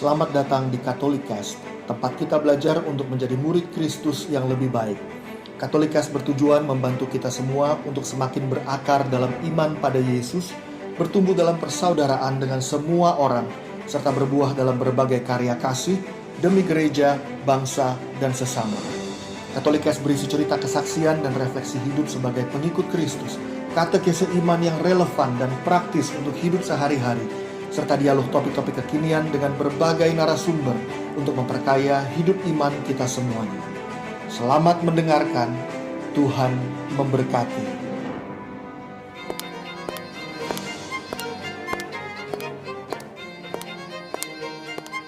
Selamat datang di Katolikas, tempat kita belajar untuk menjadi murid Kristus yang lebih baik. Katolikas bertujuan membantu kita semua untuk semakin berakar dalam iman pada Yesus, bertumbuh dalam persaudaraan dengan semua orang, serta berbuah dalam berbagai karya kasih demi gereja, bangsa, dan sesama. Katolikas berisi cerita kesaksian dan refleksi hidup sebagai pengikut Kristus, katekese iman yang relevan dan praktis untuk hidup sehari-hari, serta dialog topik-topik kekinian dengan berbagai narasumber untuk memperkaya hidup iman kita semuanya. Selamat mendengarkan, Tuhan memberkati.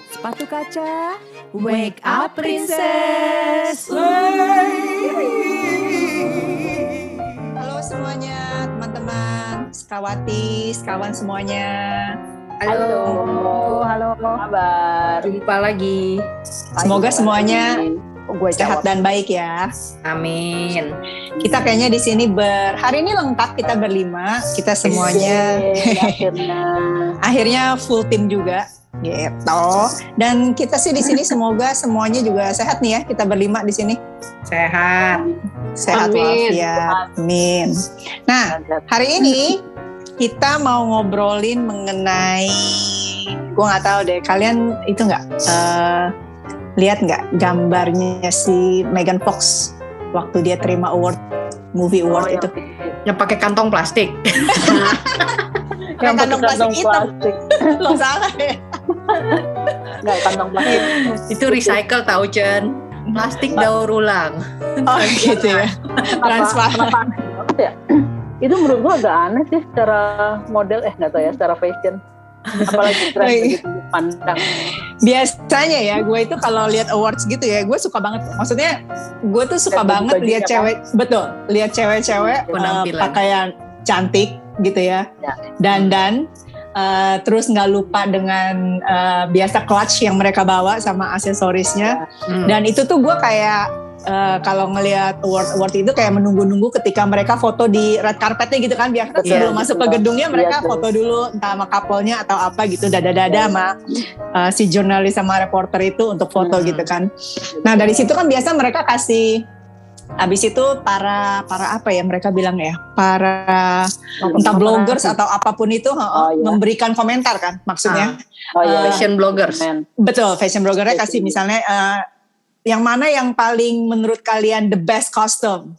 Sepatu kaca, wake up princess. Halo semuanya, teman-teman, sekawati, sekawan semuanya. Halo, kabar? Jumpa lagi. Semoga semuanya sehat dan baik ya. Amin. Kita kayaknya di sini hari ini lengkap, kita berlima, kita semuanya. Akhirnya full tim juga, gitu. Dan kita sih di sini semoga semuanya juga sehat nih ya. Kita berlima di sini. Sehat. Sehat walafiat. Amin. Nah, hari ini kita mau ngobrolin mengenai, gue nggak tahu deh, kalian itu nggak lihat nggak gambarnya si Megan Fox waktu dia terima movie award itu? Yang pakai kantong plastik. Yang kantong plastik hitam. Lo salah ya? Nggak, kantong plastik. Itu recycle tahu Chen. Plastik daur ulang. Oh gitu ya. Transparan. Kenapa aneh banget ya? Itu menurut gua agak aneh sih secara model, nggak tahu ya, secara fashion. Apalagi tren begitu pandang. Biasanya ya, gue itu kalau lihat awards gitu ya, gue suka banget. Maksudnya, gue tuh suka banget lihat cewek, betul, lihat cewek-cewek pakaian cantik gitu ya, dandan, terus nggak lupa dengan biasa clutch yang mereka bawa sama aksesorisnya. Dan itu tuh gue kayak kalau ngelihat award itu kayak menunggu-nunggu ketika mereka foto di red carpetnya gitu kan, biar sebelum masuk ke gedungnya mereka foto dulu entah sama couple-nya atau apa gitu, dada-dada sama si jurnalis sama reporter itu untuk foto gitu kan. Nah dari situ kan biasa mereka kasih, abis itu para apa ya mereka bilang ya, para entah bloggers atau apapun itu memberikan komentar kan maksudnya. Fashion bloggers. Betul, fashion bloggernya kasih misalnya yang mana yang paling menurut kalian the best costume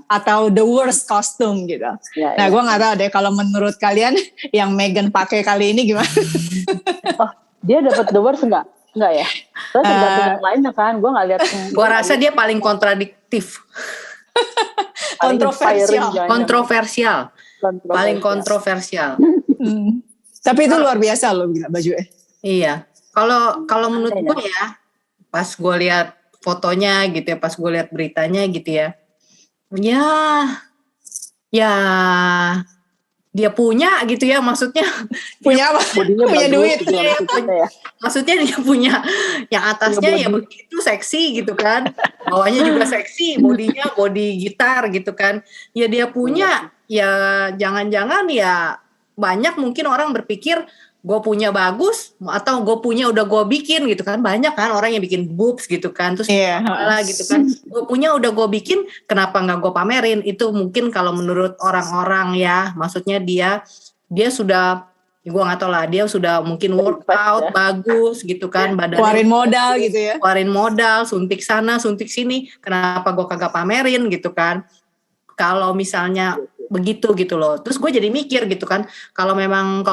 atau the worst costume gitu. Nah gue nggak tahu deh kalau menurut kalian yang Megan pakai kali ini gimana? Oh, dia dapat the worst nggak? Nggak ya? Terus tergantung yang lainnya kan, gue nggak lihat. Gue rasa dia paling kontradiktif. Kontroversial. Paling kontroversial. Tapi itu luar biasa loh gila bajunya. Iya. Kalau menurut gue ya, pas gue lihat fotonya gitu ya, pas gue lihat beritanya gitu ya, dia punya gitu ya, maksudnya punya apa? Punya duit. Maksudnya dia punya yang atasnya ya begitu seksi gitu kan, bawahnya juga seksi, bodinya body gitar gitu kan, ya dia punya, ya jangan-jangan ya banyak mungkin orang berpikir gue punya bagus atau gue punya udah gue bikin gitu kan, banyak kan orang yang bikin boobs gitu kan, terus malah gitu kan, gue punya udah gue bikin kenapa nggak gue pamerin. Itu mungkin kalau menurut orang-orang ya, maksudnya dia sudah, gue nggak tahu lah, dia sudah mungkin workout bagus gitu kan, badannya keluarin modal gitu ya, keluarin modal, suntik sana suntik sini, kenapa gue kagak pamerin gitu kan, kalau misalnya begitu gitu loh. Terus gue jadi mikir gitu kan, kalau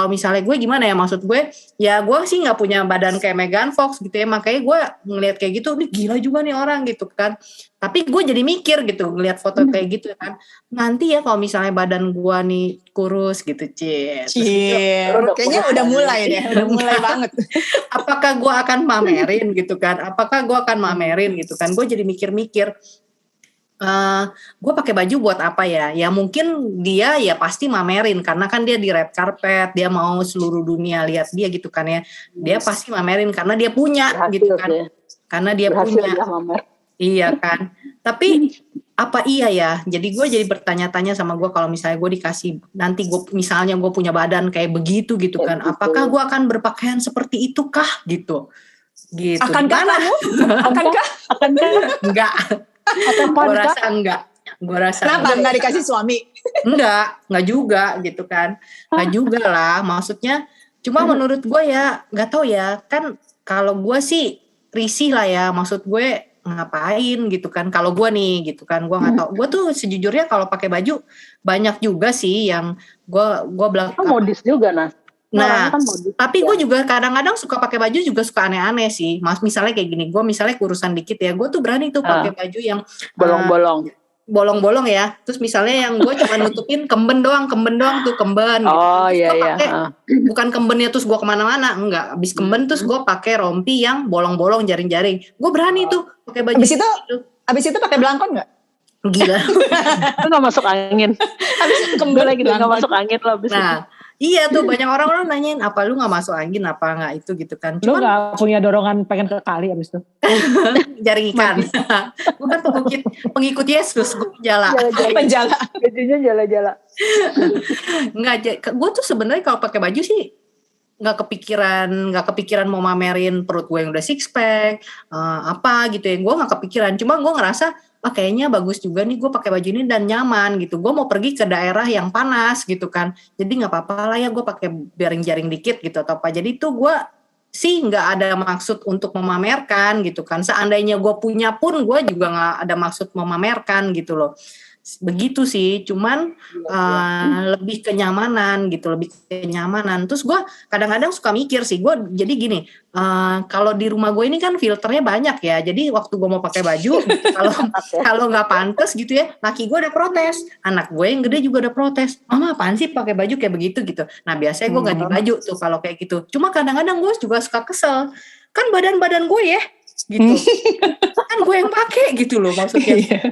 misalnya gue gimana ya, maksud gue ya gue sih nggak punya badan kayak Megan Fox gitu ya, makanya gue ngelihat kayak gitu, nih gila juga nih orang gitu kan. Tapi gue jadi mikir gitu ngelihat foto kayak gitu kan, nanti ya kalau misalnya badan gue nih kurus gitu kayaknya udah mulai deh, udah mulai banget. Apakah gue akan pamerin gitu kan, gitu kan. Gue jadi mikir-mikir, gue pakai baju buat apa ya? Ya mungkin dia ya pasti mamerin karena kan dia di red carpet, dia mau seluruh dunia lihat dia gitu kan ya. Dia pasti mamerin karena dia punya gitu kan. Karena dia punya. Iya kan. Tapi apa iya ya? Jadi gue jadi bertanya-tanya sama gue kalau misalnya gue dikasih nanti gue misalnya gue punya badan kayak begitu gitu kan, apakah gue akan berpakaian seperti itu kah gitu? Gitu. Akankah Gimana? kamu? Akankah? Enggak. Gue rasa enggak. Gue rasa Kenapa nggak dikasih suami? enggak juga gitu kan. Enggak juga lah, maksudnya cuma menurut gue ya, nggak tahu ya, kan kalau gue sih risih lah ya, maksud gue ngapain gitu kan, kalau gue nih gitu kan, gue nggak tahu. Gue tuh sejujurnya kalau pakai baju banyak juga sih yang gue bilang Kan modis juga, Nas. nah, Kan modis. tapi gue juga kadang-kadang suka pakai baju juga suka aneh-aneh sih. Mas misalnya kayak gini, gue misalnya kurusan dikit ya, gue tuh berani tuh pakai baju yang Bolong-bolong. bolong-bolong ya. Terus misalnya yang gue cuma nutupin kemben doang tuh kemben. Gitu. Oh Terus iya gua iya. pakai, bukan kembennya terus gue kemana-mana, enggak. Abis kemben terus gue pakai rompi yang bolong-bolong jaring-jaring. Gue berani tuh pakai baju. Abis itu pakai belangkon nggak? Gila. Itu nggak masuk angin. Abis itu kembali Lagi nggak masuk angin loh. Nah, iya tuh banyak orang-orang nanyain apa lu nggak masuk angin apa nggak itu gitu kan. Lu Cuman gak punya dorongan pengen ke kali abis itu? jaring ikan. Gue kan pengikut Yesus, gue jala. Penjala. Bajunya jala-jala. Nggak, gue tuh sebenarnya kalau pakai baju sih nggak kepikiran mau mamerin perut gue yang udah six pack apa gitu ya, gue nggak kepikiran. Cuma gue ngerasa kayaknya bagus juga nih gue pakai baju ini dan nyaman gitu. Gue mau pergi ke daerah yang panas gitu kan, jadi nggak apa-apa lah ya gue pakai jaring-jaring dikit gitu atau apa. Jadi tuh gue sih nggak ada maksud untuk memamerkan gitu kan. Seandainya gue punya pun gue juga nggak ada maksud memamerkan gitu loh. Begitu sih, cuman lebih kenyamanan gitu, lebih kenyamanan. Terus gue kadang-kadang suka mikir sih, gue jadi gini, kalau di rumah gue ini kan filternya banyak ya, jadi waktu gue mau pakai baju, kalau nggak pantas gitu ya, laki gue udah protes, anak gue yang gede juga udah protes, mama apaan sih pakai baju kayak begitu gitu. Nah biasanya gue ganti baju tuh kalau kayak gitu. Cuma kadang-kadang gue juga suka kesel, kan badan gue ya. Gitu kan gue yang pakai gitu loh maksudnya.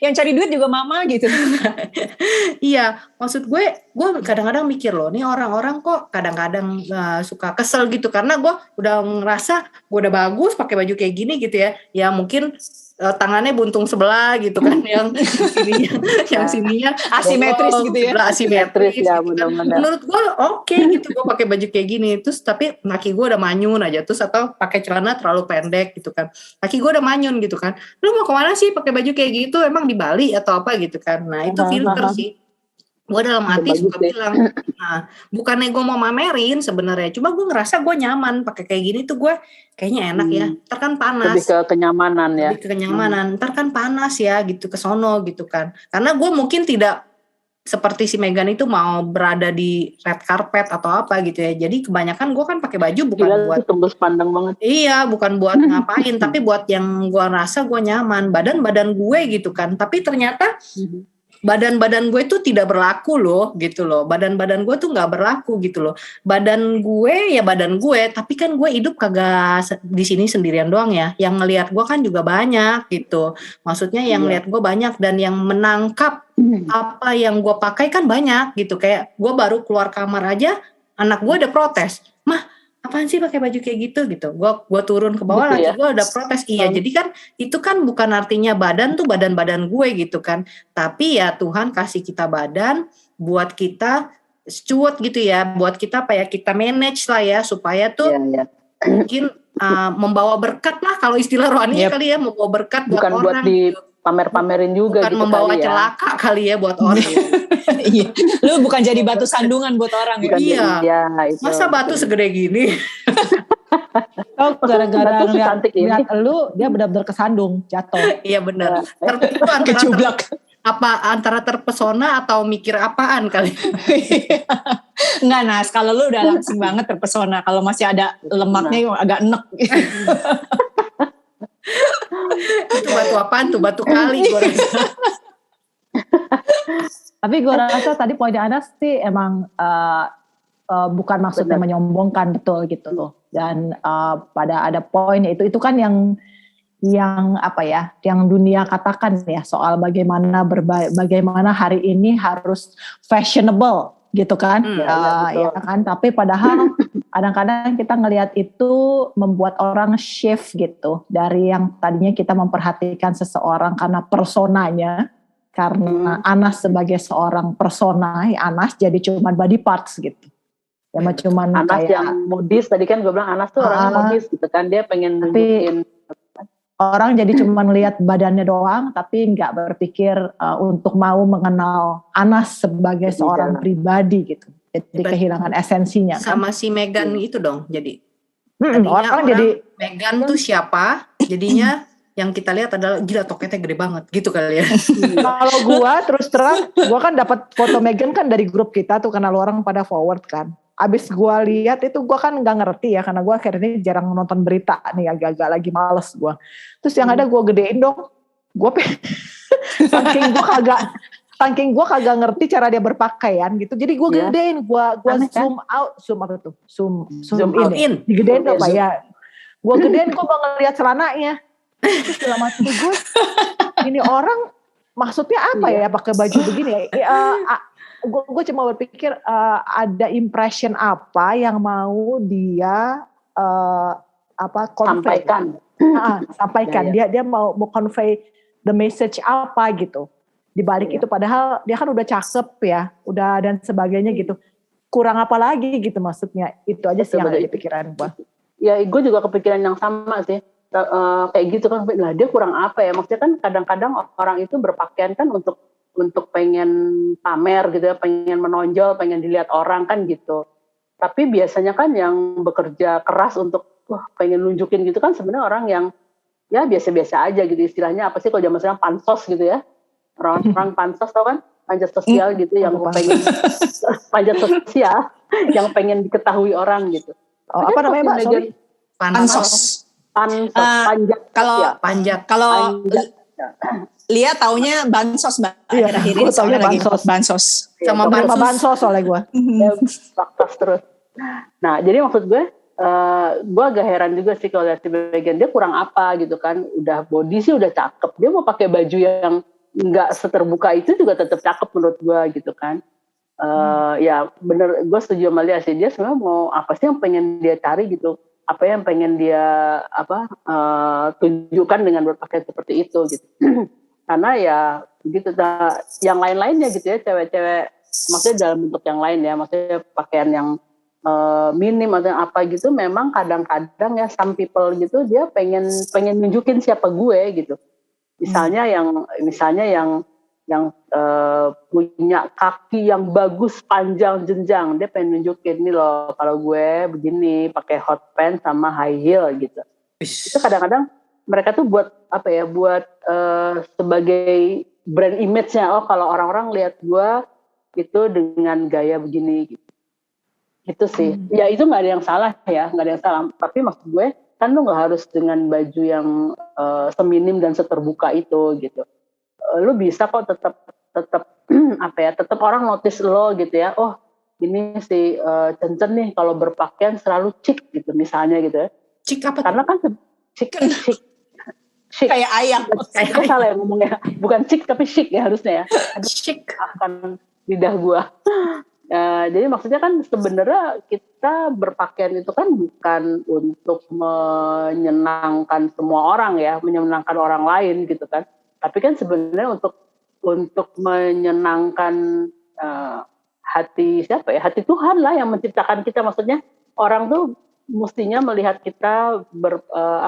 yang cari duit juga mama gitu. Iya, maksud gue kadang-kadang mikir loh, nih orang-orang kok kadang-kadang suka kesel gitu karena gue udah ngerasa gue udah bagus pakai baju kayak gini gitu ya. Ya mungkin tangannya buntung sebelah gitu kan, yang sininya asimetris gitu ya. Asimetris ya, gitu kan. Menurut gue oke gitu gue pakai baju kayak gini. Terus tapi laki gue udah manyun aja, terus atau pakai celana terlalu pendek gitu kan. Laki gue udah manyun gitu kan. Lu mau kemana sih pakai baju kayak gitu? Emang di Bali atau apa gitu kan? Nah itu filter sih. Gue dalam hati suka bilang, nah bukannya gue mau mamerin sebenarnya, cuma gue ngerasa gue nyaman pakai kayak gini tuh gue kayaknya enak ya. Ntar kan panas. Lebih ke kenyamanan ya. Lebih ke kenyamanan. Ntar kan panas ya gitu ke sono gitu kan. Karena gue mungkin tidak seperti si Megan itu mau berada di red carpet atau apa gitu ya. Jadi kebanyakan gue kan pakai baju bukan buat tembus pandang banget. Iya, bukan buat ngapain, tapi buat yang gue rasa gue nyaman, badan gue gitu kan. Tapi ternyata badan gue tuh tidak berlaku loh gitu loh. Badan gue tuh nggak berlaku gitu loh. Badan gue ya badan gue, tapi kan gue hidup kagak di sini sendirian doang ya. Yang ngelihat gue kan juga banyak gitu. Maksudnya yang ngelihat gue banyak dan yang menangkap apa yang gue pakai kan banyak gitu. Kayak gue baru keluar kamar aja, anak gue udah protes, "Mah, apaan sih pakai baju kayak gitu?" Gue turun ke bawah lagi, gue udah protes. Iya, jadi kan itu kan bukan artinya badan tuh badan gue gitu kan, tapi ya Tuhan kasih kita badan buat kita steward gitu ya, buat kita apa ya, kita manage lah ya supaya tuh mungkin membawa berkat lah kalau istilah rohani kali ya, membawa berkat buat bukan orang. Buat pamer-pamerin juga bukan gitu, membawa kali ya. celaka kali ya buat orang. Iya, lu bukan jadi batu sandungan buat orang ya. Iya. Itu. Masa batu segede gini? Oh, gara-gara Batu secantik ini. lihat lu, dia benar-benar kesandung, jatuh. Iya benar. Itu Kecublak. antara terpesona atau mikir apaan kali? Enggak, Nas, kalau lu udah langsing banget terpesona. Kalau masih ada lemaknya agak enek. Itu batu apaan tuh? Batu kali gue rasa. Tapi gue rasa tadi poinnya Anas sih emang bukan maksudnya menyombongkan, betul gitu loh. Dan pada ada poin itu kan yang apa ya, yang dunia katakan ya soal bagaimana hari ini harus fashionable gitu kan, Iya, ya kan. Tapi padahal kadang-kadang kita ngelihat itu membuat orang shift gitu dari yang tadinya kita memperhatikan seseorang karena personanya, karena Anas sebagai seorang persona, Anas jadi cuma body parts gitu. Ya cuma Anas kayak yang modis, tadi kan gue bilang Anas tuh orangnya modis gitu kan, dia pengen nunjukin. Orang jadi cuma lihat badannya doang, tapi nggak berpikir untuk mau mengenal Anas sebagai seorang pribadi gitu. Jadi kehilangan esensinya. Sama si Meghan itu dong. Jadi orang jadi Meghan tuh siapa? Jadinya yang kita lihat adalah gila toketnya gede banget gitu kali ya. Kalau gua terus terang, gua kan dapat foto Meghan kan dari grup kita tuh karena lu orang pada forward kan. Abis gua lihat itu gua kan nggak ngerti ya karena gua akhirnya jarang nonton berita nih, agak-agak lagi males gua. Terus yang ada gua gedein dong. Gua saking gua kagak ngerti cara dia berpakaian gitu. Jadi gua gedein, gua zoom out, zoom in. Digedein apa ya? Gua gedein, gua mau ngeliat celananya. Terus dalam hati gue, ini orang maksudnya apa ya pakai baju begini? Gue cuma berpikir ada impression apa yang mau dia sampaikan. Dia mau convey the message apa gitu. Di balik itu padahal dia kan udah cakep ya, udah dan sebagainya gitu. Kurang apa lagi gitu maksudnya. Itu aja sih yang ada di pikiran gue. Ya gue juga kepikiran yang sama sih. Kayak gitu kan, lah dia kurang apa ya, maksudnya kan kadang-kadang orang itu berpakaian kan untuk pengen pamer gitu ya, pengen menonjol, pengen dilihat orang kan gitu, tapi biasanya kan yang bekerja keras untuk pengen nunjukin gitu kan sebenarnya orang yang ya biasa-biasa aja gitu, istilahnya apa sih kalau zaman sekarang pansos gitu ya, orang pansos tau kan, panjat sosial gitu yang pengen panjat sosial yang pengen diketahui orang gitu. Apa namanya Mbak? Sorry. Pansos. Panjat. Kalau Lia taunya bansos akhir-akhir ini soalnya lagi bansos. Sama bansos oleh gue. Bansos terus. Nah jadi maksud gue agak heran juga sih kalau lihat si Meghan, dia kurang apa gitu kan, udah body sih udah cakep, dia mau pakai baju yang nggak seterbuka itu juga tetap cakep menurut gue gitu kan. Ya bener, gue setuju sama Lia sih, dia sebenarnya mau apa sih yang pengen dia cari gitu, apa yang pengen dia tunjukkan dengan berpakaian seperti itu gitu. Karena ya gitu, yang lain-lainnya gitu ya, cewek-cewek maksudnya dalam bentuk yang lain ya, maksudnya pakaian yang minim atau apa gitu, memang kadang-kadang ya some people gitu dia pengen nunjukin siapa gue gitu. Misalnya yang punya kaki yang bagus panjang jenjang, dia pengen nunjukin nih loh kalau gue begini pakai hot pants sama high heel gitu. Itu kadang-kadang mereka tuh buat apa ya, buat sebagai brand image-nya, oh kalau orang-orang lihat gue itu dengan gaya begini gitu. Itu sih, ya itu nggak ada yang salah ya, nggak ada yang salah. Tapi maksud gue kan lu nggak harus dengan baju yang seminim dan seterbuka itu gitu. Lu bisa kok tetap apa ya, tetap orang notice lo gitu ya, oh ini si Cencen nih kalau berpakaian selalu chic gitu misalnya gitu ya. Chic apa? Karena kan chic kayak ayam. Itu salah ya ngomongnya, bukan chic tapi chic ya harusnya ya. Chic akan lidah gua. Jadi maksudnya kan sebenarnya kita berpakaian itu kan bukan untuk menyenangkan semua orang ya, menyenangkan orang lain gitu kan. Tapi kan sebenarnya untuk menyenangkan hati siapa ya? Hati Tuhan lah yang menciptakan kita. Maksudnya orang tuh mestinya melihat kita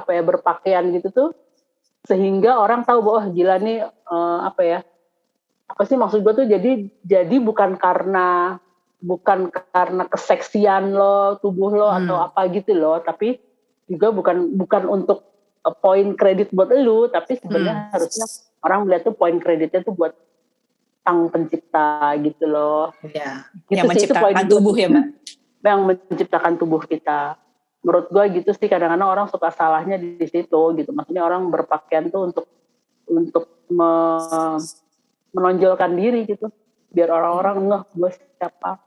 berpakaian gitu tuh sehingga orang tahu bahwa gila nih apa sih maksud gue tuh, jadi bukan karena keseksian lo, tubuh lo atau apa gitu lo, tapi juga bukan untuk poin kredit buat lu, tapi sebenarnya harusnya orang melihat tuh poin kreditnya tuh buat sang pencipta gitu loh. Ya, gitu yang sih, menciptakan tubuh ya Mbak. Yang menciptakan tubuh kita. Menurut gue gitu sih, kadang-kadang orang suka salahnya di situ gitu. Maksudnya orang berpakaian tuh untuk menonjolkan diri gitu, biar orang-orang ngeh gue siapa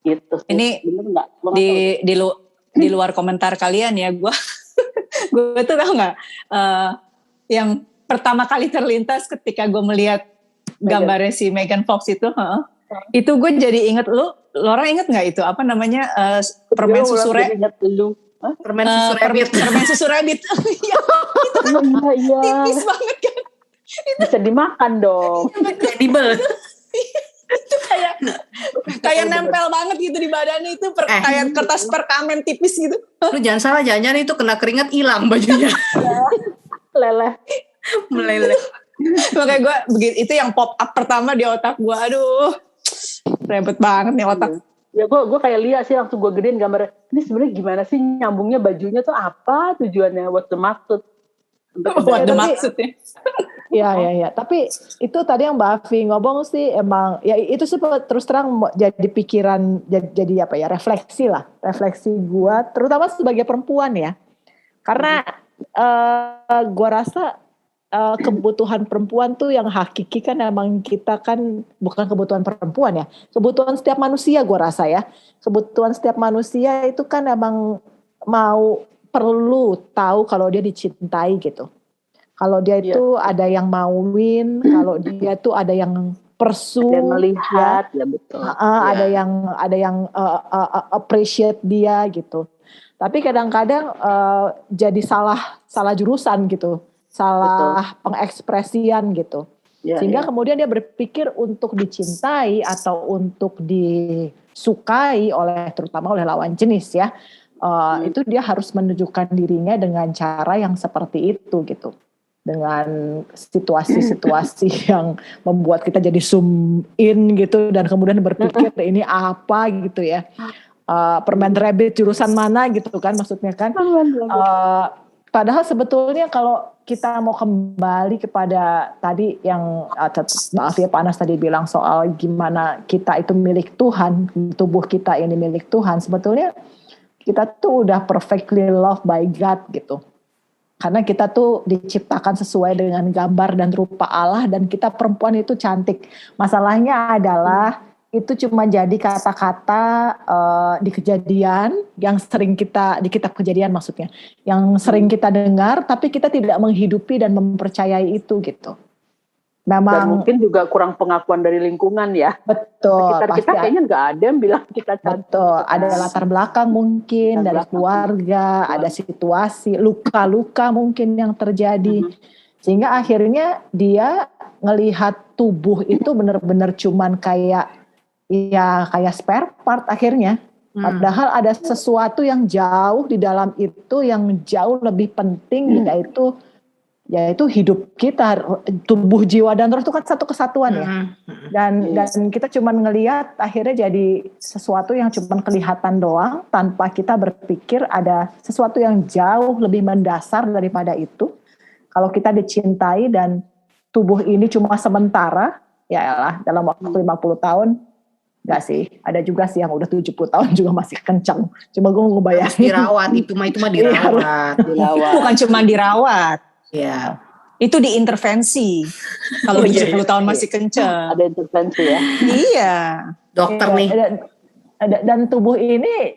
gitu sih. Ini bener nggak? Di luar komentar kalian ya, gue tuh tau nggak yang pertama kali terlintas ketika gue melihat gambarnya si Megan Fox itu, Itu gue jadi inget Laura inget nggak itu apa namanya permen susu rabbit? Inget lu. Permen susu rabbit. Permen susu rabbit. Iya, itu kan Iya. tipis banget kan. Bisa dimakan dong. Edible. Itu kayak nempel banget gitu di badannya itu kayak kertas perkamen tipis gitu. Lu jangan salah, jangan-jangan itu kena keringat hilang bajunya. Leleh. Meleleh. Makanya gue begitu, itu yang pop up pertama di otak gue. Aduh, ribet banget nih otak. Ya gue kayak lihat sih, langsung gue gedein gambarnya. Ini sebenarnya gimana sih nyambungnya bajunya tuh, apa tujuannya, what's the maksud? Buat the maksudnya. Ya. Tapi itu tadi yang Mbak Afi ngomong sih emang ya itu sih terus terang jadi pikiran, jadi apa ya, refleksi gue, terutama sebagai perempuan ya. Karena gue rasa kebutuhan perempuan tuh yang hakiki kan emang kita kan bukan kebutuhan perempuan ya, kebutuhan setiap manusia gue rasa ya. Kebutuhan setiap manusia itu kan emang perlu tahu kalau dia dicintai gitu. Kalau dia itu ada yang mauin, kalau dia tuh ada yang pursue, ada yang melihat, ya betul. Ada yang appreciate dia gitu. Tapi kadang-kadang jadi salah jurusan gitu, salah pengekspresian gitu. Sehingga kemudian dia berpikir untuk dicintai atau untuk disukai terutama oleh lawan jenis ya. Itu dia harus menunjukkan dirinya dengan cara yang seperti itu gitu, dengan situasi-situasi yang membuat kita jadi zoom in gitu dan kemudian berpikir ini apa gitu ya, permen rabbit jurusan mana gitu kan maksudnya kan. Padahal sebetulnya kalau kita mau kembali kepada tadi yang maaf ya Panas tadi bilang soal gimana kita itu milik Tuhan, tubuh kita ini milik Tuhan, sebetulnya kita tuh udah perfectly loved by God gitu. Karena kita tuh diciptakan sesuai dengan gambar dan rupa Allah dan kita perempuan itu cantik. Masalahnya adalah itu cuma jadi kata-kata di Kejadian yang sering di kitab Kejadian maksudnya. Yang sering kita dengar tapi kita tidak menghidupi dan mempercayai itu gitu. Memang, dan mungkin juga kurang pengakuan dari lingkungan ya. Betul. Sekitar kita kayaknya nggak ada yang bilang kita cantik. Betul. Ada latar belakang mungkin dari keluarga, ada situasi, luka-luka mungkin yang terjadi. Sehingga akhirnya dia ngelihat tubuh itu benar-benar cuman kayak spare part akhirnya. Padahal ada sesuatu yang jauh di dalam itu yang jauh lebih penting yaitu hidup kita, tubuh, jiwa dan roh itu kan satu kesatuan ya. Dan kita cuman ngelihat akhirnya jadi sesuatu yang cuman kelihatan doang tanpa kita berpikir ada sesuatu yang jauh lebih mendasar daripada itu. Kalau kita dicintai dan tubuh ini cuma sementara, ya dalam waktu 50 tahun, enggak sih, ada juga sih yang udah 70 tahun juga masih kencang. Cuma gue ngebayangin. Dirawat, itu mah dirawat. Bukan cuma dirawat. Ya. Itu diintervensi. Kalau 70 tahun masih kencang. Ada intervensi ya. Iya. Dokter nih. Dan tubuh ini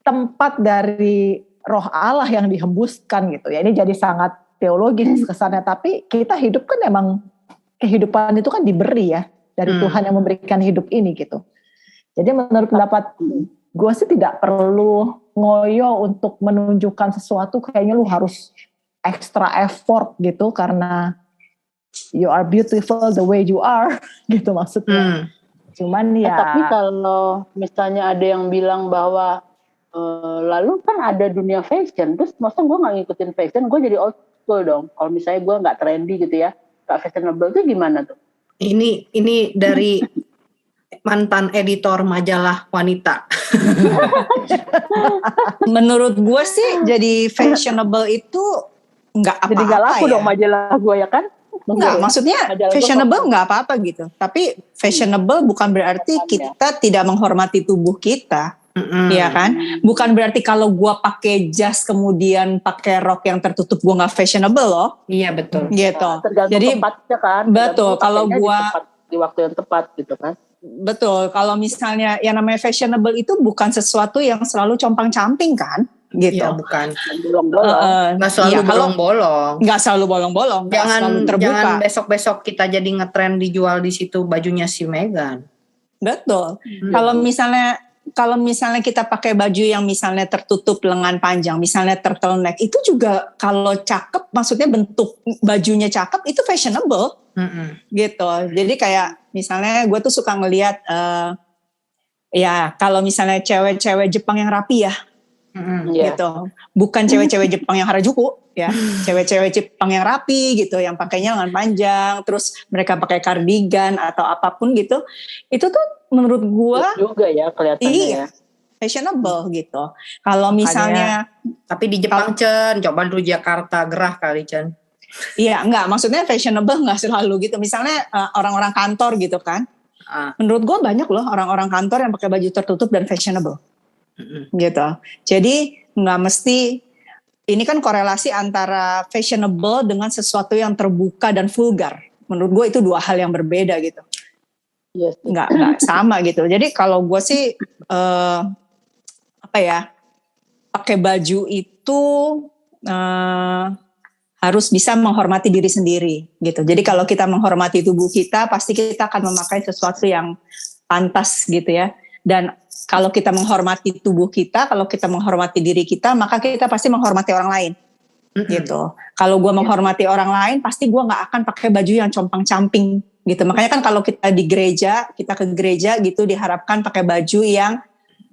tempat dari roh Allah yang dihembuskan gitu ya. Ini jadi sangat teologis kesannya. Tapi kita hidup kan emang kehidupan itu kan diberi ya. Dari Tuhan yang memberikan hidup ini gitu. Jadi menurut pendapat gue sih tidak perlu ngoyo untuk menunjukkan sesuatu. Kayaknya lu harus extra effort gitu karena you are beautiful the way you are gitu maksudnya. Cuman ya. Tapi kalau misalnya ada yang bilang bahwa lalu kan ada dunia fashion, terus masa gue nggak ngikutin fashion, gue jadi old school dong. Kalau misalnya gue nggak trendy gitu ya, nggak fashionable itu gimana tuh? Ini dari mantan editor majalah wanita. Menurut gue sih jadi fashionable itu nggak apa-apa. Jadi nggak laku ya. dong majalah gue ya kan? Enggak, maksudnya majalah fashionable nggak apa-apa gitu. Tapi fashionable bukan berarti kita tidak menghormati tubuh kita. Iya kan? Bukan berarti kalau gue pakai jas kemudian pakai rok yang tertutup gue nggak fashionable loh. Iya betul. Gitu. Tergantung jadi tempatnya kan. Betul. Kalau gue di waktu yang tepat gitu kan. Betul. Kalau misalnya yang namanya fashionable itu bukan sesuatu yang selalu compang-camping kan? Gitu. Iya bukan. Bolong-bolong. Nggak selalu bolong-bolong. Nggak selalu bolong-bolong. Jangan selalu terbuka. Jangan besok-besok kita jadi ngetren dijual di situ bajunya si Meghan. Betul. Kalau misalnya kita pakai baju yang misalnya tertutup lengan panjang, misalnya turtleneck, itu juga kalau cakep, maksudnya bentuk bajunya cakep, itu fashionable, gitu. Jadi kayak misalnya gue tuh suka ngelihat, ya kalau misalnya cewek-cewek Jepang yang rapi ya, gitu. Bukan cewek-cewek Jepang yang Harajuku, ya. Cewek-cewek Jepang yang rapi gitu, yang pakainya lengan panjang, terus mereka pakai kardigan atau apapun gitu. Itu tuh menurut gua juga ya kelihatannya ya. Fashionable gitu. Kalau misalnya tapi di Jepang coba dulu Jakarta gerah kali Cen. Iya, enggak, maksudnya fashionable enggak selalu gitu. Misalnya orang-orang kantor gitu kan. Menurut gua banyak loh orang-orang kantor yang pakai baju tertutup dan fashionable. Gitu. Jadi enggak mesti, ini kan korelasi antara fashionable dengan sesuatu yang terbuka dan vulgar. Menurut gue itu dua hal yang berbeda gitu. Yes. Nggak sama gitu. Jadi kalau gue sih pakai baju itu harus bisa menghormati diri sendiri gitu. Jadi kalau kita menghormati tubuh kita, pasti kita akan memakai sesuatu yang pantas gitu ya. Dan kalau kita menghormati tubuh kita, kalau kita menghormati diri kita, maka kita pasti menghormati orang lain. Gitu. Kalau gue menghormati orang lain, pasti gue nggak akan pakai baju yang compang-camping gitu. Makanya kan kalau kita di gereja, kita ke gereja gitu diharapkan pakai baju yang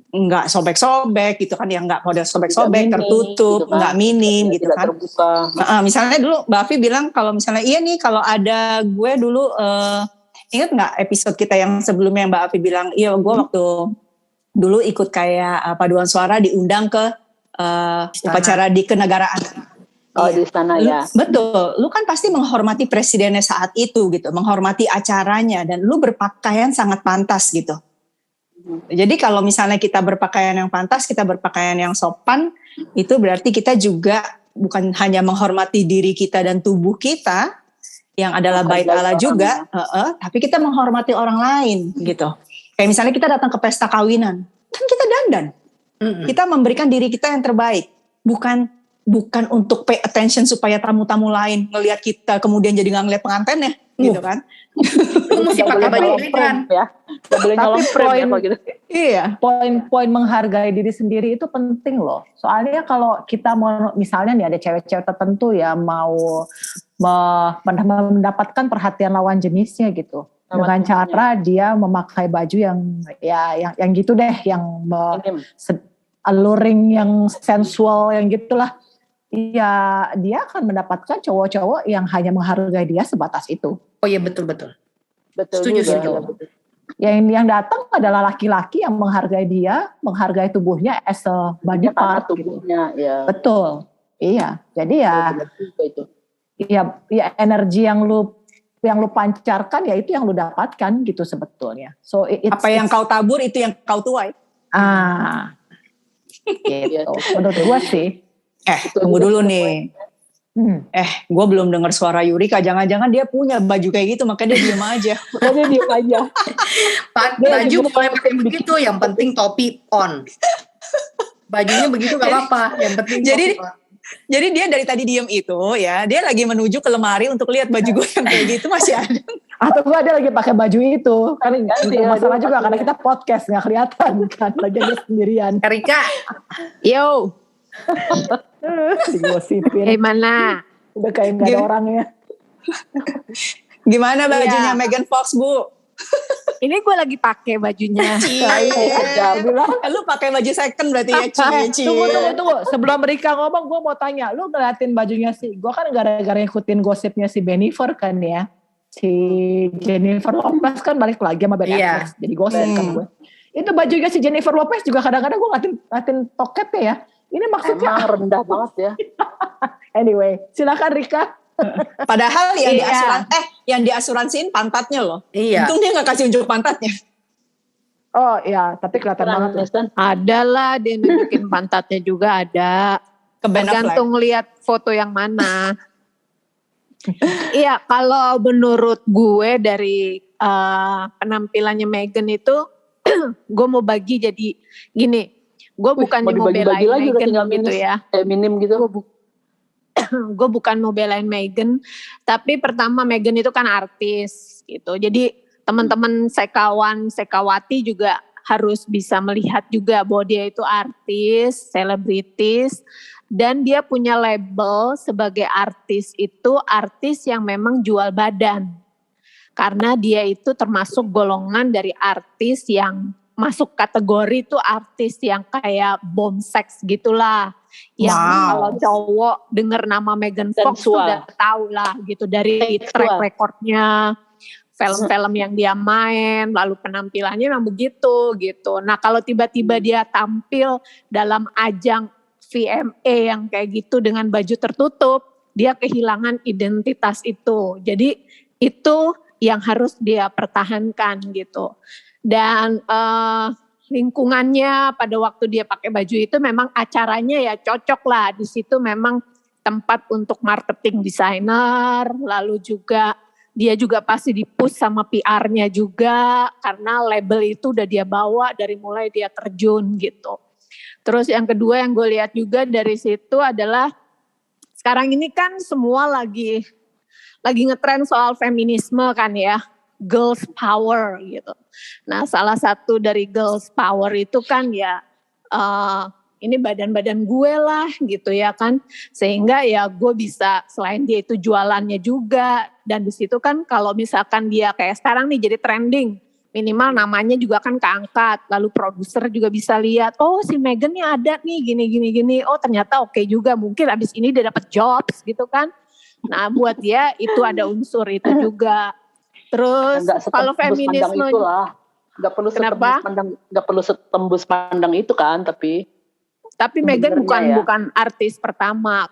nggak sobek-sobek gitu kan, yang nggak model sobek-sobek, tertutup, nggak minim gitu kan. Terbuka. Misalnya dulu Mbak Afi bilang kalau misalnya iya nih kalau ada gue dulu ingat nggak episode kita yang sebelumnya Mbak Afi bilang iya gue waktu dulu ikut kayak paduan suara diundang ke upacara di kenegaraan. Oh di istana ya. Betul, lu kan pasti menghormati presidennya saat itu gitu, menghormati acaranya dan lu berpakaian sangat pantas gitu. Jadi kalau misalnya kita berpakaian yang pantas, kita berpakaian yang sopan, itu berarti kita juga bukan hanya menghormati diri kita dan tubuh kita yang adalah bait Allah juga, tapi kita menghormati orang lain gitu. Kayak misalnya kita datang ke pesta kawinan, kan kita dandan. Kita memberikan diri kita yang terbaik, bukan untuk pay attention supaya tamu-tamu lain ngelihat kita kemudian jadi nggak ngeliat pengantennya, gitu kan? Lu mesti pakai baju kan? Ya, nggak boleh nyolong frame ya gitu. Iya. Poin-poin menghargai diri sendiri itu penting loh. Soalnya kalau kita mau misalnya nih ada cewek-cewek tertentu ya mau mendapatkan perhatian lawan jenisnya gitu. Dengan cara dia memakai baju yang gitu deh, yang alluring, yang sensual, yang gitulah. Ya dia akan mendapatkan cowok-cowok yang hanya menghargai dia sebatas itu. Oh iya betul. Setuju. Yang datang adalah laki-laki yang menghargai dia, menghargai tubuhnya as a body part tubuhnya, gitu. Ya. Betul. Iya. Jadi ya energi yang lu pancarkan ya itu yang lu dapatkan gitu sebetulnya. So apa yang kau tabur itu yang kau tuai. Gitu. Menurut gua sih. Tunggu dulu nih. Gue belum dengar suara Yurika. Jangan-jangan dia punya baju kayak gitu, makanya dia diem aja. Baju boleh pakai begitu, yang penting topi on. Bajunya begitu gak apa-apa, yang penting jadi dia dari tadi diem itu ya, dia lagi menuju ke lemari untuk lihat baju gue yang kayak gitu masih ada. Atau gue ada lagi pakai baju itu. Karena masalah juga karena kita podcast gak kelihatan kan, lagi dia sendirian. Rika, Yo. Digosipin. Mana? Udah kayak gak ada orangnya. Gimana bajunya Megan Fox, Bu? Ini gue lagi pakai bajunya. Lu pakai baju second berarti ya, Cie. Tunggu. Sebelum Rika ngomong, gue mau tanya. Lu ngeliatin bajunya sih. Gue kan gara-gara ikutin gosipnya si Bennifer kan ya. Si Jennifer Lopez kan balik lagi sama Ben Affleck. Jadi gosip kan gue. Itu bajunya si Jennifer Lopez juga kadang-kadang gue ngatin toketnya ya. Ini maksudnya emang rendah banget ya. Anyway, silakan Rika. Padahal yang diasuransiin pantatnya loh. Iya. Untung dia nggak kasih unjuk pantatnya. Oh iya, tapi kelihatan banget. Ada lah, dia nunjukin pantatnya juga ada. Tergantung lihat foto yang mana. Iya, kalau menurut gue dari penampilannya Megan itu, gue mau bagi jadi gini. Gue bukannya mau belain Megan gitu ya. Minim gitu. Gue bukan mau belain Megan, tapi pertama Megan itu kan artis gitu. Jadi teman-teman sekawan, sekawati juga harus bisa melihat juga bahwa dia itu artis, selebritis, dan dia punya label sebagai artis itu artis yang memang jual badan. Karena dia itu termasuk golongan dari artis yang masuk kategori itu artis yang kayak bom seks gitulah. Yang kalau cowok denger nama Megan Fox sudah tahu lah gitu dari track recordnya, film-film yang dia main, lalu penampilannya memang begitu gitu. Nah kalau tiba-tiba dia tampil dalam ajang VMA yang kayak gitu dengan baju tertutup, dia kehilangan identitas itu. Jadi itu yang harus dia pertahankan gitu. Dan lingkungannya pada waktu dia pakai baju itu memang acaranya ya cocok lah. Di situ memang tempat untuk marketing designer, lalu juga dia juga pasti di-push sama PR-nya juga karena label itu udah dia bawa dari mulai dia terjun gitu. Terus yang kedua yang gue lihat juga dari situ adalah sekarang ini kan semua lagi ngetren soal feminisme kan ya, girls power gitu. Nah salah satu dari girls power itu kan ya ini badan-badan gue lah gitu ya kan, sehingga ya gue bisa selain dia itu jualannya juga, dan di situ kan kalau misalkan dia kayak sekarang nih jadi trending, minimal namanya juga kan keangkat, lalu produser juga bisa lihat, oh si Megan nih ada nih gini, oh ternyata oke juga, mungkin abis ini dia dapat jobs gitu kan. Nah buat dia itu ada unsur itu juga. Terus kalau feminisme nggak perlu setembus pandang itu kan, tapi Megan bukan artis pertama.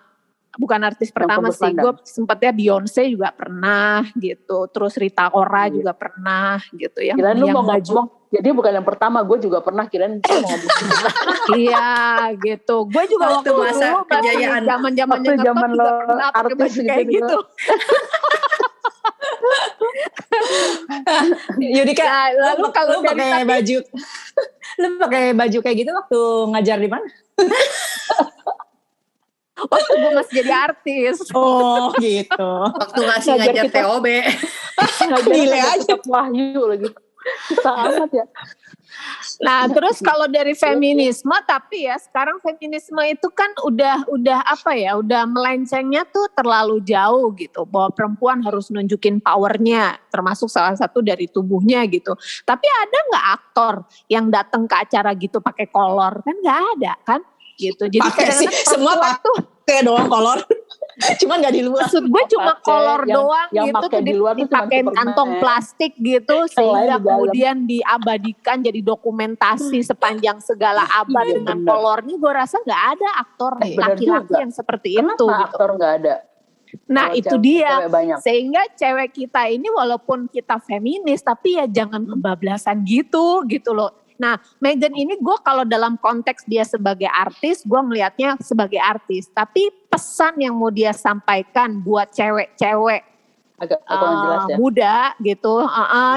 Bukan artis pertama sih, gue sempetnya Beyonce juga pernah gitu, terus Rita Ora juga pernah gitu. Kirain lu mau ngomong, jadi bukan yang pertama, gue juga pernah kirain mau ngomong. Iya gitu, gue juga waktu masa kejayaan, zaman-zamannya ngetop juga pernah pakai baju kayak gitu. Yudika, lalu kalau pakai baju, lu pakai baju kayak gitu waktu ngajar di mana? Waktu gue masih jadi artis. Oh gitu. Waktu ngajar TOB. Gile aja. Wahyu lagi. Susah amat ya. Nah terus kalau dari feminisme, tapi ya sekarang feminisme itu kan udah apa ya, udah melencengnya tuh terlalu jauh gitu, bahwa perempuan harus nunjukin powernya, termasuk salah satu dari tubuhnya gitu. Tapi ada nggak aktor yang datang ke acara gitu pakai kolor? Kan nggak ada kan? Gitu. Jadi kadang-kadang semua pakai doang kolor. Cuman gak di luar. Maksud gue cuma kolor doang yang gitu tuh dipakein kantong plastik gitu sehingga kemudian diabadikan jadi dokumentasi sepanjang segala abad dengan kolornya. Gue rasa gak ada aktor laki-laki yang seperti itu gitu. Aktor gak ada? Nah itu dia, sehingga cewek kita ini walaupun kita feminis tapi ya jangan kebablasan gitu loh. Nah Megan ini gue kalau dalam konteks dia sebagai artis, gue melihatnya sebagai artis. Tapi pesan yang mau dia sampaikan buat cewek-cewek muda gitu,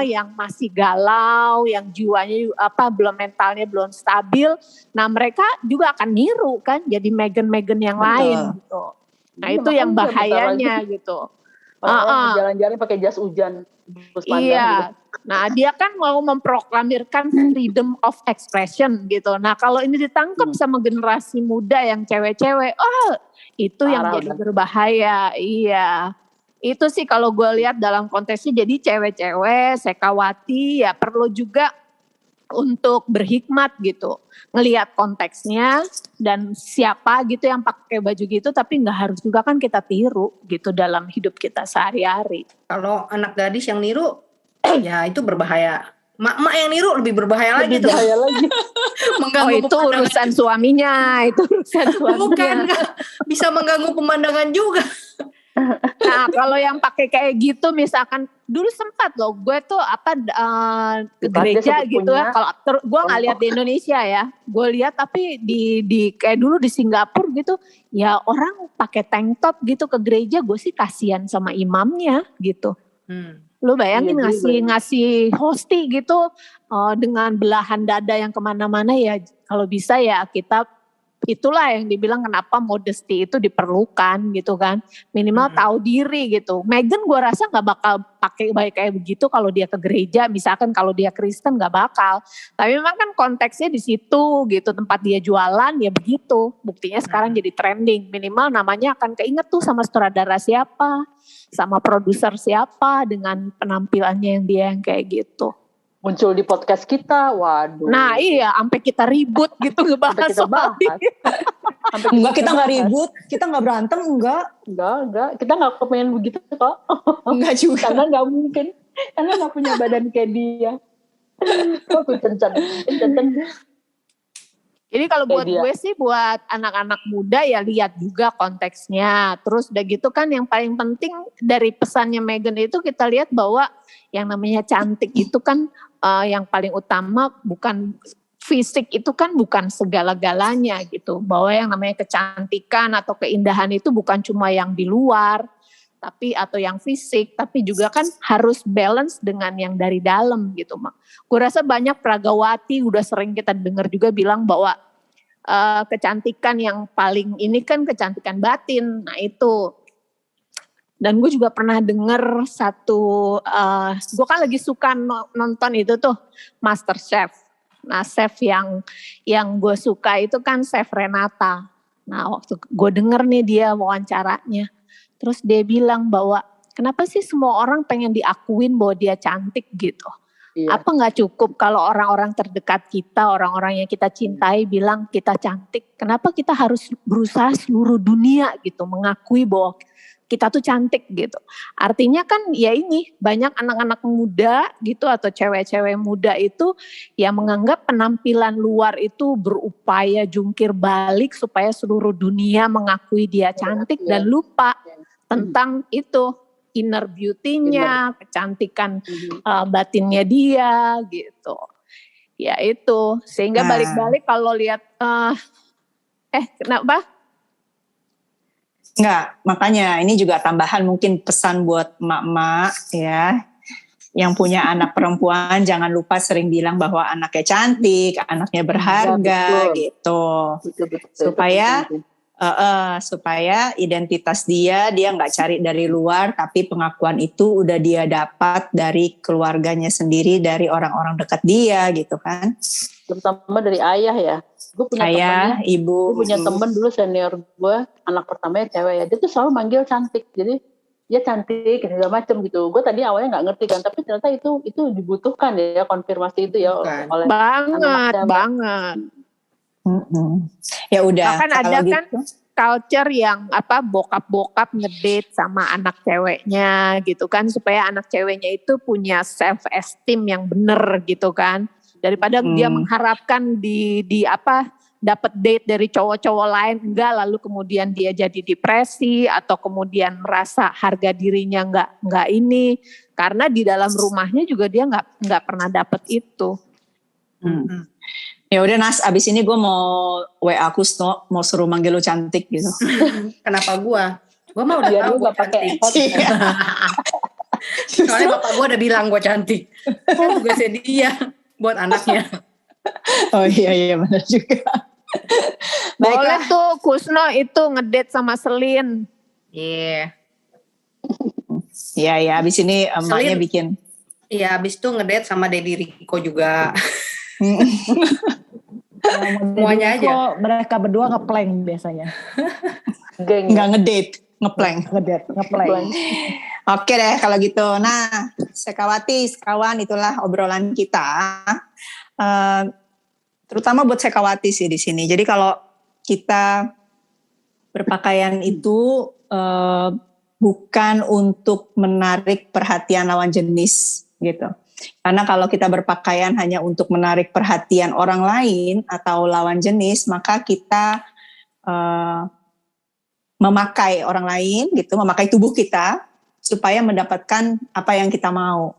yang masih galau, yang jiwanya belum mentalnya belum stabil. Nah mereka juga akan niru kan, jadi Megan yang lain gitu. Nah itu yang bahayanya gitu. Jalan-jalan pakai jas hujan. Iya, nah dia kan mau memproklamirkan freedom of expression gitu. Nah kalau ini ditangkap sama generasi muda yang cewek-cewek, itu yang jadi berbahaya. Iya, itu sih kalau gue lihat dalam konteksnya. Jadi cewek-cewek, sekawati ya perlu juga untuk berhikmat gitu, ngelihat konteksnya dan siapa gitu yang pakai baju gitu, tapi nggak harus juga kan kita tiru gitu dalam hidup kita sehari-hari. Kalau anak gadis yang niru, ya itu berbahaya. Mak-mak yang niru lebih berbahaya lagi tuh. Mengganggu itu urusan suaminya, Bukan, bisa mengganggu pemandangan juga. Nah kalau yang pakai kayak gitu, misalkan dulu sempat loh gue tuh ke gereja gitu ya. Kalau gue nggak lihat di Indonesia ya, gue lihat tapi di kayak dulu di Singapura gitu, ya orang pakai tank top gitu ke gereja, gue sih kasihan sama imamnya gitu. Lu bayangin ngasih hosti gitu dengan belahan dada yang kemana-mana ya, kalau bisa ya kita itulah yang dibilang kenapa modesty itu diperlukan gitu kan. Minimal tahu diri gitu. Meghan gue rasa gak bakal pakai baik kayak begitu kalau dia ke gereja. Misalkan kalau dia Kristen gak bakal. Tapi memang kan konteksnya di situ gitu. Tempat dia jualan ya begitu. Buktinya sekarang jadi trending. Minimal namanya akan keinget tuh sama sutradara siapa. Sama produser siapa dengan penampilannya yang kayak gitu. Muncul di podcast kita, waduh. Nah iya, sampai kita ribut gitu ngebahas soal ini. Enggak, kita nggak ribut, kita nggak berantem, enggak. Kita nggak kepengen begitu kok. Enggak juga. Karena nggak mungkin, karena nggak punya badan kayak dia. Kok kenceng. Jadi kalau buat gue sih, buat anak-anak muda ya lihat juga konteksnya. Terus udah gitu kan yang paling penting dari pesannya Meghan itu kita lihat bahwa yang namanya cantik itu kan yang paling utama bukan fisik, itu kan bukan segala-galanya gitu. Bahwa yang namanya kecantikan atau keindahan itu bukan cuma yang di luar, tapi atau yang fisik, tapi juga kan harus balance dengan yang dari dalam gitu, Mak. Gue rasa banyak pragawati udah sering kita dengar juga bilang bahwa kecantikan yang paling ini kan kecantikan batin. Nah itu. Dan gue juga pernah denger satu, gue kan lagi suka nonton itu tuh MasterChef. Nah chef yang gue suka itu kan Chef Renata. Nah waktu gue denger nih dia wawancaranya, terus dia bilang bahwa kenapa sih semua orang pengen diakuin bahwa dia cantik gitu. Iya. Apa gak cukup kalau orang-orang terdekat kita, orang-orang yang kita cintai bilang kita cantik. Kenapa kita harus berusaha seluruh dunia gitu mengakui bahwa kita tuh cantik gitu. Artinya kan ya ini banyak anak-anak muda gitu atau cewek-cewek muda itu yang menganggap penampilan luar itu berupaya jungkir balik supaya seluruh dunia mengakui dia cantik dan lupa tentang itu inner beauty-nya, kecantikan batinnya dia gitu. Ya itu sehingga balik-balik kalau lihat kenapa? Enggak, makanya ini juga tambahan mungkin pesan buat emak-emak ya, yang punya anak perempuan jangan lupa sering bilang bahwa anaknya cantik, anaknya berharga gitu. Betul. Supaya identitas dia nggak cari dari luar, tapi pengakuan itu udah dia dapat dari keluarganya sendiri, dari orang-orang dekat dia gitu kan. Terutama dari ayah ya. Gue punya ayah, ibu. Gue punya temen dulu senior gue, anak pertamanya cewek ya. Dia tuh selalu manggil cantik. Jadi dia cantik segala macam gitu. Gue tadi awalnya nggak ngerti kan, tapi ternyata itu dibutuhkan ya, konfirmasi itu ya oleh banget. Ya udah. Bahkan ada gitu, kan culture yang bokap ngedate sama anak ceweknya gitu kan, supaya anak ceweknya itu punya self esteem yang bener gitu kan. Daripada dia mengharapkan dapat date dari cowok-cowok lain, enggak, lalu kemudian dia jadi depresi atau kemudian merasa harga dirinya enggak ini, karena di dalam rumahnya juga dia enggak pernah dapat itu. Ya udah Nas, abis ini gue mau WA Kusno, mau suruh manggil lu cantik gitu. Kenapa gue? Gue mau dia juga pakai soalnya bapak gue udah bilang gue cantik. Kan tugasnya dia buat anaknya. Oh iya benar juga. Boleh tuh Kusno itu ngedate sama Selin. Iya. Iya, abis ini emaknya bikin. Iya, abis itu ngedate sama Deddy Rico juga. Semuanya aja. Mereka berdua ngeplank biasanya. Nggak ngedate, ngeplank. Oke deh kalau gitu. Nah, Sekawati, sekawan, itulah obrolan kita. Terutama buat Sekawati sih di sini. Jadi kalau kita berpakaian itu bukan untuk menarik perhatian lawan jenis gitu. Karena kalau kita berpakaian hanya untuk menarik perhatian orang lain atau lawan jenis, maka kita memakai orang lain gitu, memakai tubuh kita supaya mendapatkan apa yang kita mau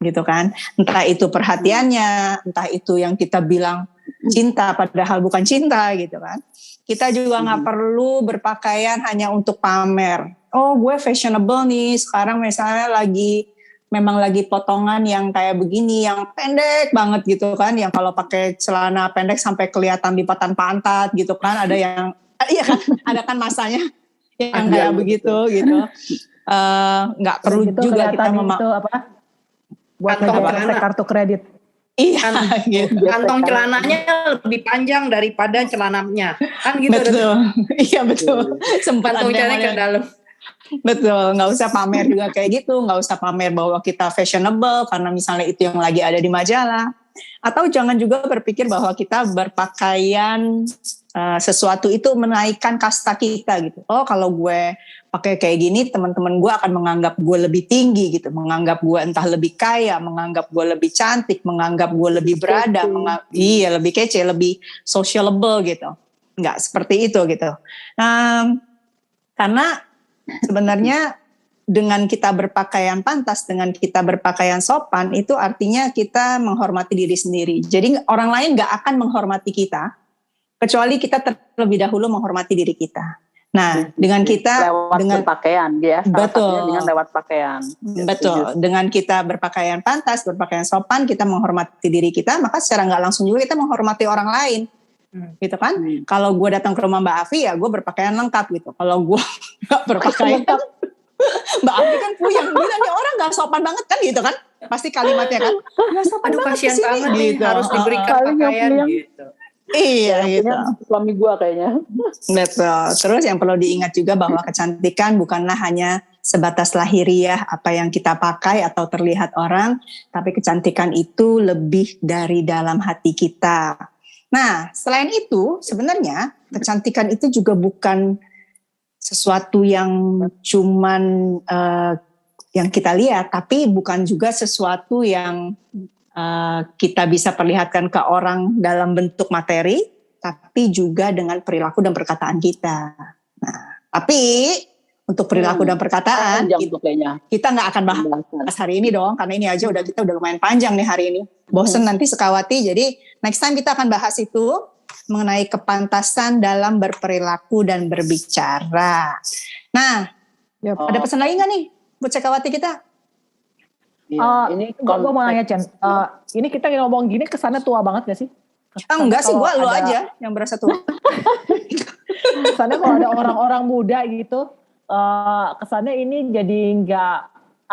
gitu kan. Entah itu perhatiannya, entah itu yang kita bilang cinta padahal bukan cinta gitu kan. Kita juga gak perlu berpakaian hanya untuk pamer. Oh gue fashionable nih, sekarang misalnya lagi memang lagi potongan yang kayak begini, yang pendek banget gitu kan, yang kalau pakai celana pendek sampai kelihatan lipatan pantat gitu kan, ada yang iya kan, ada kan masanya yang kayak begitu gitu. Nggak perlu gitu, juga kita itu apa? Buat ngecek kartu kredit. Iya, gitu. Kantong celananya lebih panjang daripada celananya, kan gitu. Betul, iya betul. Sempat kantong celananya ke dalam. Betul, nggak usah pamer juga kayak gitu, nggak usah pamer bahwa kita fashionable karena misalnya itu yang lagi ada di majalah. Atau jangan juga berpikir bahwa kita berpakaian sesuatu itu menaikkan kasta kita gitu. Oh, kalau gue pakai kayak gini, teman-teman gue akan menganggap gue lebih tinggi gitu, menganggap gue entah lebih kaya, menganggap gue lebih cantik, menganggap gue lebih berada, lebih kece, lebih sociable gitu. Nggak seperti itu gitu. Nah, karena sebenarnya dengan kita berpakaian pantas, dengan kita berpakaian sopan, itu artinya kita menghormati diri sendiri. Jadi orang lain nggak akan menghormati kita, kecuali kita terlebih dahulu menghormati diri kita. Nah, dengan kita dengan pakaian ya, betul, dengan lewat pakaian. Betul, dengan kita berpakaian pantas, berpakaian sopan, kita menghormati diri kita, maka secara nggak langsung juga kita menghormati orang lain. Gitu kan? Kalau gue datang ke rumah Mbak Afi ya gue berpakaian lengkap gitu. Kalau gue nggak berpakaian, Mbak Afi kan puyeng, bilang nih orang nggak sopan banget kan gitu kan? Pasti kalimatnya kan? Nggak sopan banget kasihan banget gitu. harus diberikan pakaian gitu. Iya gitu. Suami gue kayaknya. Betul. Terus yang perlu diingat juga bahwa kecantikan bukanlah hanya sebatas lahiriah apa yang kita pakai atau terlihat orang, tapi kecantikan itu lebih dari dalam hati kita. Nah, selain itu sebenarnya kecantikan itu juga bukan sesuatu yang cuman yang kita lihat, tapi bukan juga sesuatu yang kita bisa perlihatkan ke orang dalam bentuk materi, tapi juga dengan perilaku dan perkataan kita. Nah, tapi untuk perilaku dan perkataan kita nggak akan bahas hari ini dong, karena ini aja kita udah lumayan panjang nih hari ini. Bosen nanti sekawati, jadi next time kita akan bahas itu mengenai kepantasan dalam berperilaku dan berbicara. Nah, ada pesan lagi nggak nih buat sekawati kita? Ini gue mau nanya Chen, ini kita ngomong gini kesannya tua banget gak sih? Enggak sih, lu aja yang berasa tua. Kesannya kalau ada orang-orang muda gitu, kesannya ini jadi nggak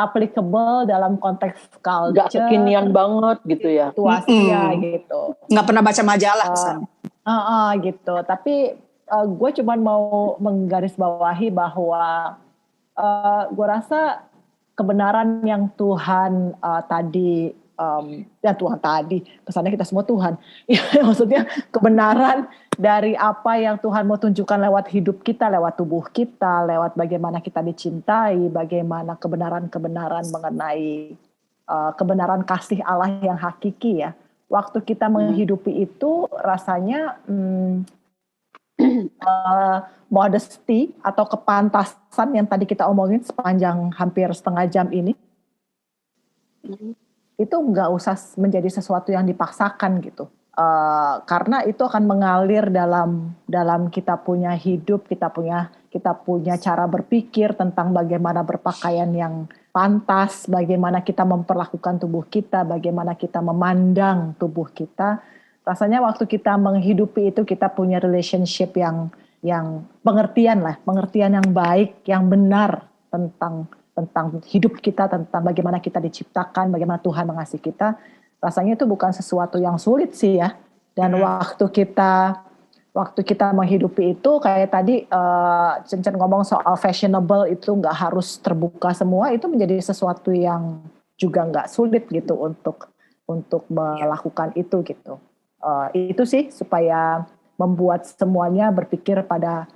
applicable dalam konteks culture. Nggak kekinian banget gitu ya. Situasinya gitu. Nggak pernah baca majalah kesannya. Gitu, tapi gue cuma mau menggarisbawahi bahwa gue rasa kebenaran yang Tuhan tadi, kesannya kita semua Tuhan. Maksudnya kebenaran dari apa yang Tuhan mau tunjukkan lewat hidup kita, lewat tubuh kita, lewat bagaimana kita dicintai, bagaimana kebenaran-kebenaran mengenai kebenaran kasih Allah yang hakiki ya. Waktu kita menghidupi itu rasanya modesty atau kepantasan yang tadi kita omongin sepanjang hampir setengah jam ini, itu nggak usah menjadi sesuatu yang dipaksakan gitu, karena itu akan mengalir dalam kita punya hidup, kita punya cara berpikir tentang bagaimana berpakaian yang pantas, bagaimana kita memperlakukan tubuh kita, bagaimana kita memandang tubuh kita. Rasanya waktu kita menghidupi itu kita punya relationship yang pengertian yang baik, yang benar tentang hidup kita, tentang bagaimana kita diciptakan, bagaimana Tuhan mengasihi kita. Rasanya itu bukan sesuatu yang sulit sih ya. Dan waktu kita menghidupi itu kayak tadi Cen ngomong soal fashionable itu nggak harus terbuka semua, itu menjadi sesuatu yang juga nggak sulit gitu untuk melakukan itu gitu. Itu sih supaya membuat semuanya berpikir pada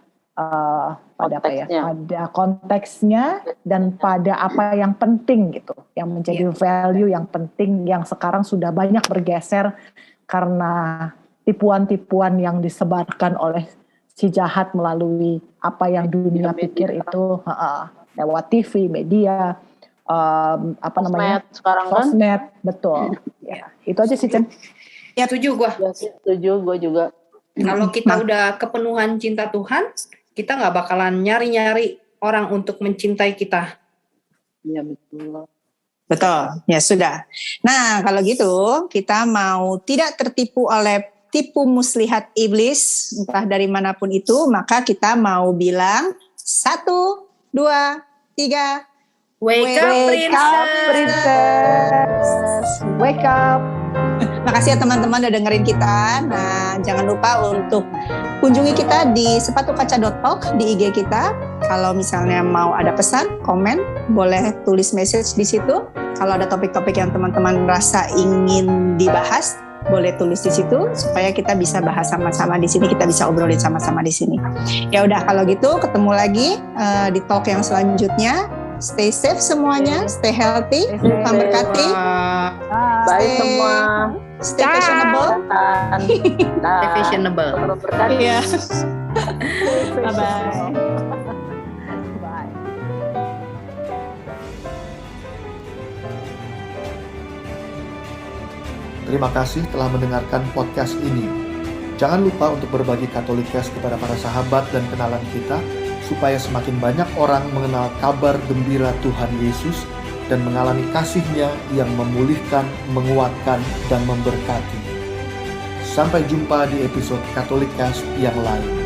konteksnya dan pada apa yang penting gitu, yang menjadi value yang penting yang sekarang sudah banyak bergeser karena tipuan-tipuan yang disebarkan oleh si jahat melalui apa yang dunia pikir itu lewat TV, media, sosmed, betul. Ya, itu aja sih Cen. Ya setuju gue. Setuju gue juga. Kalau kita udah kepenuhan cinta Tuhan, kita nggak bakalan nyari-nyari orang untuk mencintai kita. Iya betul. Betul, ya sudah. Nah, kalau gitu kita mau tidak tertipu oleh tipu muslihat iblis, entah dari manapun itu, maka kita mau bilang 1, 2, 3. Wake up, princess. Wake up. Makasih ya teman-teman udah dengerin kita. Nah, jangan lupa untuk kunjungi kita di sepatukaca.talk di IG kita. Kalau misalnya mau ada pesan, komen, boleh tulis message di situ. Kalau ada topik-topik yang teman-teman rasa ingin dibahas, boleh tulis di situ supaya kita bisa bahas sama-sama di sini, kita bisa obrolin sama-sama di sini. Ya udah, kalau gitu ketemu lagi di talk yang selanjutnya. Stay safe semuanya, stay healthy, Tuhan berkati. Bye semua. Stay fashionable. Stay fashionable. Iya. Bye-bye. Bye. Terima kasih telah mendengarkan podcast ini. Jangan lupa untuk berbagi Katolikast kepada para sahabat dan kenalan kita, supaya semakin banyak orang mengenal kabar gembira Tuhan Yesus dan mengalami kasih-Nya yang memulihkan, menguatkan, dan memberkati. Sampai jumpa di episode Katolikast yang lain.